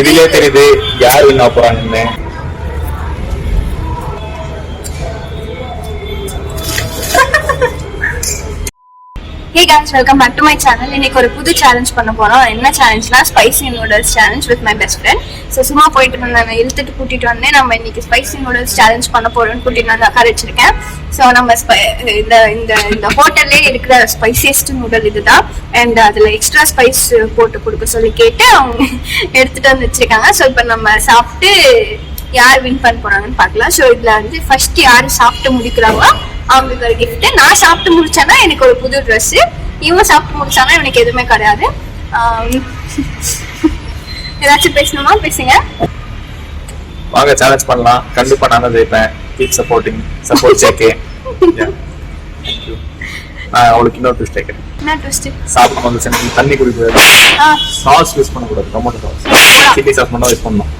இதுலயே தெரியுது யார் வின் ஆக போறாங்கன்னு. Hey guys, welcome back to my channel. இன்னைக்கு ஒரு புது சேலஞ்ச் பண்ண போறோம். என்ன சேலஞ்ச்னா spicy noodles challenge with my best friend. So சும்மா போயிட்டு நான் இழுத்துட்டு கூட்டிட்டு வந்தேன். நம்ம இன்னைக்கு ஸ்பைசி நூடுல்ஸ் சேலஞ்ச் பண்ண போறோம்னு கூட்டிட்டு வந்து உட்கார வச்சிருக்கேன். ஸோ நம்ம இந்த ஹோட்டல்லே இருக்கிற ஸ்பைசியஸ்ட் நூடுல் இதுதான். அண்ட் அதுல எக்ஸ்ட்ரா ஸ்பைஸ் போட்டு கொடுக்க சொல்லி கேட்டு அவங்க எடுத்துட்டு வந்து வச்சிருக்காங்க. ஸோ இப்போ நம்ம சாப்பிட்டு யார் வின் பண்ண போறாங்கன்னு பார்க்கலாம். ஸோ இதுல வந்து ஃபர்ஸ்ட் யாரு சாப்பிட்டு முடிக்கிறாங்களோ அவங்களுக்கு ஒரு கிஃப்ட். நான் சாப்பிட்டு முடிச்சேன்னா எனக்கு ஒரு புது ட்ரெஸ். இவன் சாப்பிட்டு முடிச்சானா எனக்கு எதுவுமே கிடையாது. ஏதாச்சும் பேசணுமா? பேசுங்க. வாங்க சேலஞ்ச் பண்ணலாம். கண்டிப்பா நான் தான் ஜெயிப்பேன். Keep supporting. சப்போர்ட் சேக்கே. நான் அவளுக்கு இன்னொரு ட்விஸ்ட் கேட்கிறேன். என்ன ட்விஸ்ட்? சாப்பிடும் போது தண்ணி குடிக்கூடாது, சாஸ் யூஸ் பண்ணக்கூடாது, டொமேட்டோ சாஸ், சில்லி சாஸ் மட்டும் யூஸ் பண்ணணும்.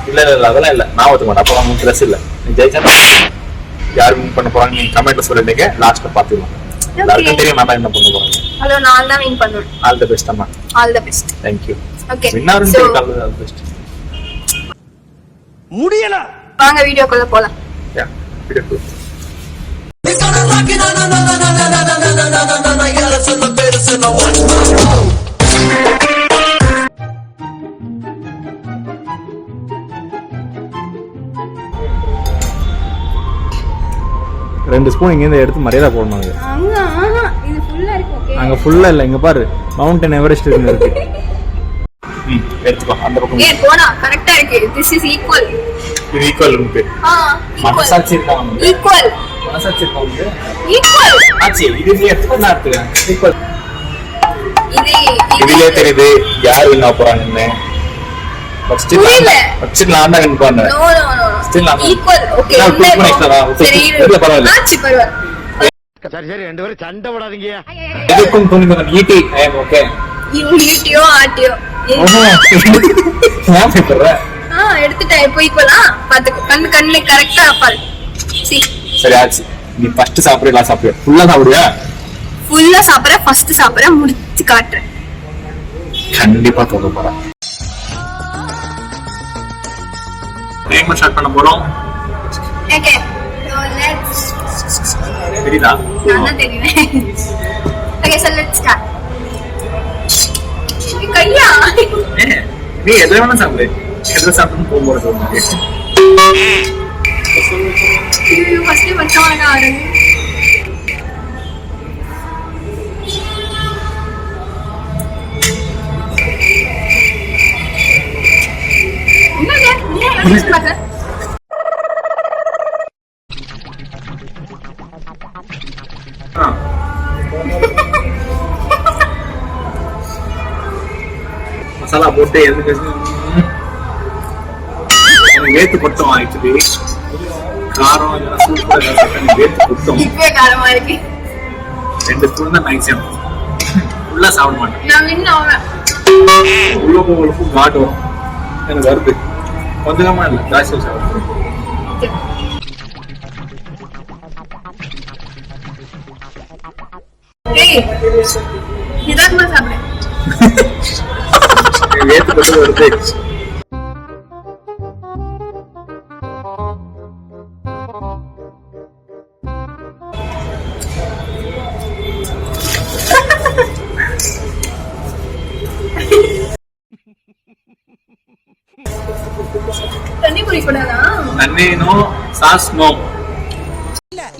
இல்ல அதெல்லாம் இல்ல, நான் ஒத்துக்க மாட்டேன். அப்போ உங்களுக்கு ட்ரெஸ் இல்ல. நீ ஜெயிச்சா யார் வின் பண்ண போறாங்க நீங்க கமெண்ட்ல சொல்லிட்டீங்க. லாஸ்ட்ல பாத்துக்கலாம். எல்லாருக்கும் தெரியும் நான் என்ன பண்ண போறேன். ஹலோ, நான் தான் வின் பண்ணுவேன். ஆல் தி பெஸ்ட் அம்மா. All the best. Thank you. Okay, winner in all the best. முடியல. வாங்க வீடியோக்குள்ள போலாம். யா, வீடியோ கு. ரெண்டு ஸ்பூன் இங்க இருந்து எடுத்து மரியாதை போடணும். இது ஃபுல்லா இருக்கு. ஓகே, அங்க ஃபுல்லா இல்ல, இங்க பாரு மவுண்டன் எவரெஸ்ட் இருக்கு. எடுத்துக்கோ அந்த பக்கம். ஏய் போடா, கரெக்ட்டா இருக்கு. This is equal. இது ஈக்குவல் உனக்கு. மனசாட்சி இருக்கா உனக்கு? ஈக்குவல். மனசாட்சி இருக்கா உனக்கு? ஈக்குவல். ஆச்சி இது நீ எடுத்து நான் எடுத்துறேன். ஈக்குவல். இதுலயே தெரியுது யார் வின் ஆக போறாங்கன்னு. ஃபர்ஸ்ட் நான் தான் வின் பண்ணேன். நோ நோ நோ, ஸ்டில் நான் ஈக்குவல். ஓகே, சரி இல்ல பரவாயில்ல. ஆச்சி பரவாயில்ல. சரி ரெண்டு பேரும் சண்டை போடாதீங்க. இதுக்கும் துணிக்கு ஈட்டி. ஐ அம் ஓகே. ஈட்டியோ ஆட்டியோ நான் பேப்பறேன். எடுத்துட்டேன். இப்போ ஈக்குவலா பாத்துக்க. கண்ணுல கரெக்ட்டா பாரு. சரி ஆச்சி, நீ ஃபர்ஸ்ட் சாப்பிடுறியா இல்ல சாப்பிடுறியா? ஃபுல்லா சாப்பிடுறியா? ஃபுல்லா சாப்பிடுறேன். ஃபர்ஸ்ட் சாப்பிடுறேன், முடிச்சு காட்டுறேன். கண்டிப்பா தோக்க போறேன். டைமர் ஸ்டார்ட் பண்ண போறோம். ஓகே, so let's தெரியுதா? நான் தெரியுவேன். Okay, so let's start. கையா நீ எதை வேணா சாப்பிடு. எதை சாப்பிட்டு போகும்போது ஃபர்ஸ்ட் மச்சான் ஆடுங்க. மசாலா போட்டு எதுக்கு வேத்து கொட்டும். ஆக்சுவலி காரம் சூப்பர் வேத்து கொட்டும். இப்பவே காரமா இருக்கு. 2 ஸ்பூன் தான் மேக்ஸிமம். ஃபுல்லா சாப்பிட மாட்டேன். நான் வின் ஆவேன். உள்ள போகிறப்போ காட் வரும். எனக்கு வருது கொஞ்சமா இல்லை, ஜாஸ்தி சாப்பிடுறேன். நிதானமா சாப்பிடு. வேத்து கொண்டு வருது. தண்ணி குடிக்கூடாதா? தண்ணி நோ, சாஸ் நோ.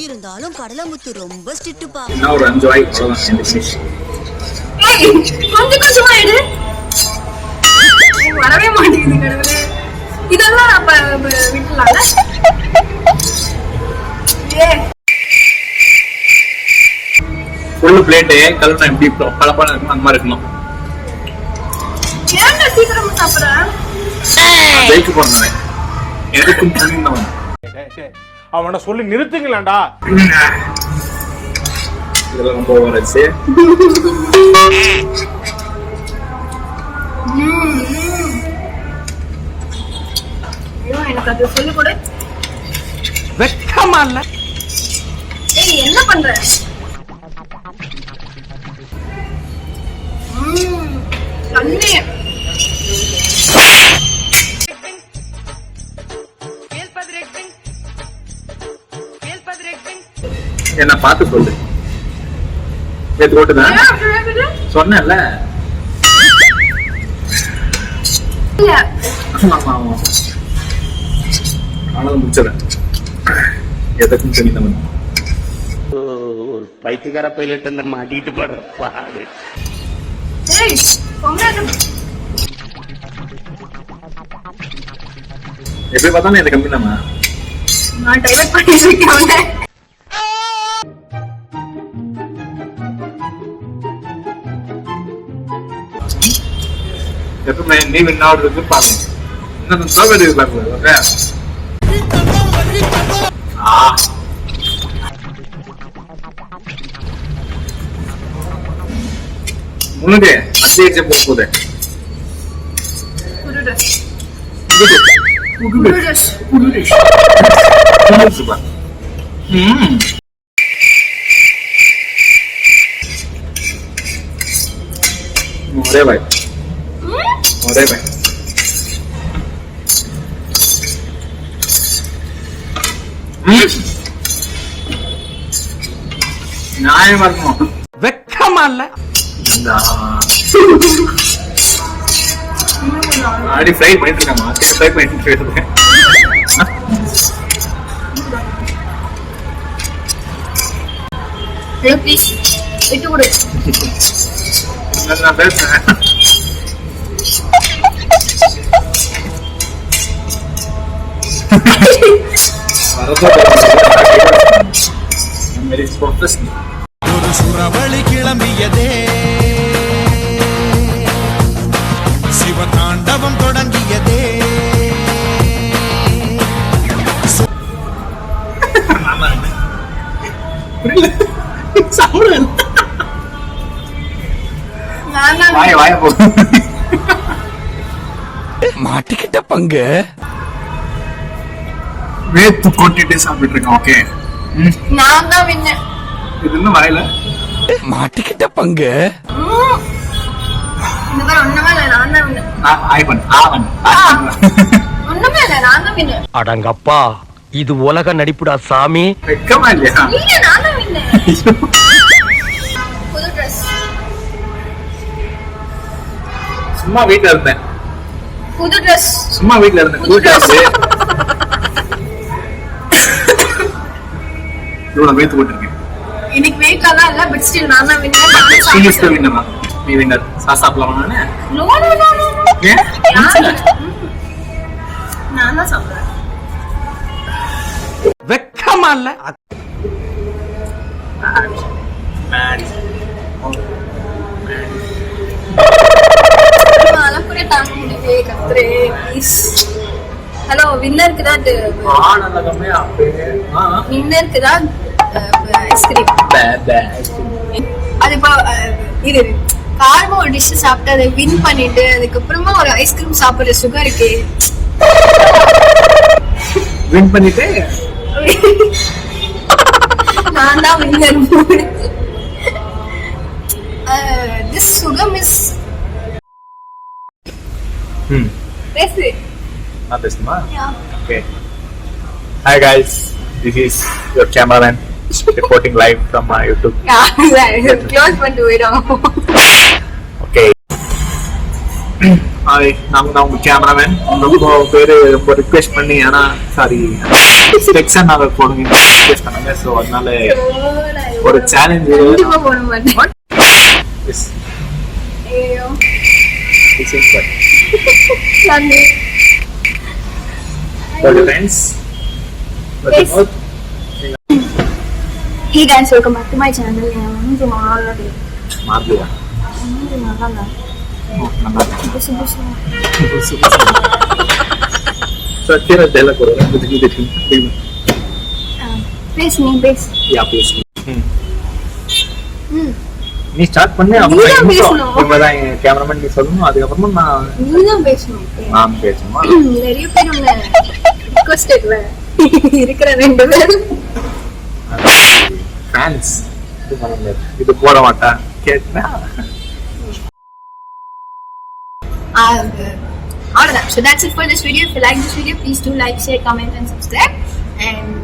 இருந்தாலும் கடலமுத்து ரொம்ப ஸ்ட்ரிக்ட்டுப்பா. இன்னும் ஒரு 5 வாய் அவ்வளவுதான். கொஞ்சம் கொஞ்சமா எடு. வரவே மாட்டேங்குது கடவுளே. இதெல்லாம் அப்ப விட்டுலாம்ல. ஃபுல் பிளேட் கலர் எப்படி பளபள இருக்கும் அந்த மாதிரி இருக்கணும். ஏன்டா சீக்கிரமா சாப்பிடுற? ஜெயிக்க போறேன். எதுக்கும் புரியுந்தவன். அவனை சொல்லி நிறுத்துங்களேன்டா. இதெல்லாம் ரொம்ப ஓவராச்சு. எனக்கு அது சொல்லி கொடு. வெக்கமா இல்ல? ஏய், என்ன பண்ற? தண்ணி என்ன பார்த்து சொல்லு. நேத்து போட்டுதான் சொன்னேன்ல. இல்ல ஆமா ஆமா ஆனாலும் முடிச்சதேன் எதற்கும் தெரிந்தவன். ஒரு பைத்தியக்கார பைலட் அந்த மாட்டிட்டு படுற பாடு. ஏய் பொங்கல் எப்படி பார்த்தாலும் இந்த கம்பெனி நம்ம நான் டைவர்ட் பண்ணிட்டு இருக்கேன். எப்பவுமே நீ வின் ஆகுறதுக்கு பாருங்க. இன்னும் சோபேரி பாருங்க. ஓகே முன்னாடி 5 எக்ஸாம் போகுது. ஒரே பாய் ஒரே பாய் நியாயமா இருக்கணும். வெக்கமா இல்ல? ஆடி ஃப்ரை பண்ணிட்டு இருக்காமா? ஃப்ரை பண்ணிட்டு இருக்கேன். ப்ளீஸ் விட்டு கொடு. நான் பேசுறேன். ஒரு சுறவழி கிளம்பியதே, சிவதாண்டவம் தொடங்கியதே. வாய போ. மாட்டிக்கிட்ட பங்கு வேத்து கொட்டிட்டு சாப்பிட்டு இருக்கேன். ஓகே நான் தான் வின்ன. இது இன்னும் வரையில. மாட்டிக்கிட்ட பங்கு இந்த மாதிரி ஒண்ணுமே இல்லை, நான் தான் வின்ன. ஒண்ணுமே இல்லை, நான் தான் வின்ன. அடங்கப்பா, இது உலக நடிப்புடா சாமி. வெக்கமா இல்லையா? இல்ல நான் தான் வின்ன. புது ட்ரெஸ். சும்மா வீட்டுல இருந்தேன். புது ட்ரெஸ். சும்மா வீட்டுல இருந்தேன். புது ட்ரெஸ். இவ்வளவு வேத்து போட்டிருக்கேன். இன்னைக்கு வெயிட்லாம் இல்ல, பட் ஸ்டில் நான் தான் வின்னர். சீரியஸ்லி வின்னமா? நீ வின்னர். சாப்பிடலாம் நானே. No no no no. ஏன்? நான் தான் சாப்பிடுறேன். வெக்கமா இல்ல? அலப்புறே தாங்க முடியவே கத்துறே. ப்ளீஸ். ஹலோ, வின்னருக்கு தான் வின்னருக்கு தான் ஐஸ்கிரீம். அது இப்போ இது காரமா ஒரு டிஷ் சாப்பிட்டு அதை வின் பண்ணிட்டு அதுக்கப்புறமா ஒரு ஐஸ்கிரீம் சாப்பிடுற சுகர் இருக்கு. வின் பண்ணிட்டு நான் தான் வின்னர். திஸ் சுகம் இஸ் பேசு. நான் பேசுமா? Yeah. Okay. Hi guys, this is your cameraman reporting live from my YouTube. Close பண்ணிட்டு போயிடும். Okay. Hi, நான் தான் உங்க கேமராமேன். ரொம்ப பேரு ரொம்ப ரிக்வெஸ்ட் பண்ணி, ஆனா சாரி செக்ஷன் நாங்க போடுங்க ரிக்வெஸ்ட் பண்ணாங்க. ஸோ அதனால ஒரு சேலஞ்ச். கண்டிப்பா போட மாட்டேன். எஸ் ஐயோ திஸ் இஸ் பட் நன்றி. friends. Yes. Hey guys, welcome back to my channel. நான் மாலதி. மாதுவா. நல்லா நல்லா புசு புசு. சத்தியன தெல போறேன். இது தெரியும். பேசு, நீ பேசு. யா பேசு. நீ ஸ்டார்ட் பண்ணு. நீ தான் பேசணும். இப்பதான் கேமராமேன் நீ சொல்லணும். அதுக்கப்புறமா நீ தான் பேசணும். நான் பேசணுமா? நிறைய பேர் உன்னை ரிக்வெஸ்ட் இருக்கிற 2 பேர் ஃபேன்ஸ் இது போட மாட்டேன் கேட்டா. அவ்வளோதான். So that's it for this video. If you like this video, please do like, share, comment and subscribe. And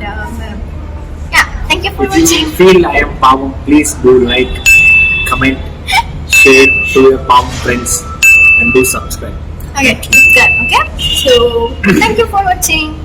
yeah, Thank you for If you watching. feel I am Pavum, please do like, comment, share to your Pavum friends, and do subscribe. Okay, done. Okay. So thank you for watching.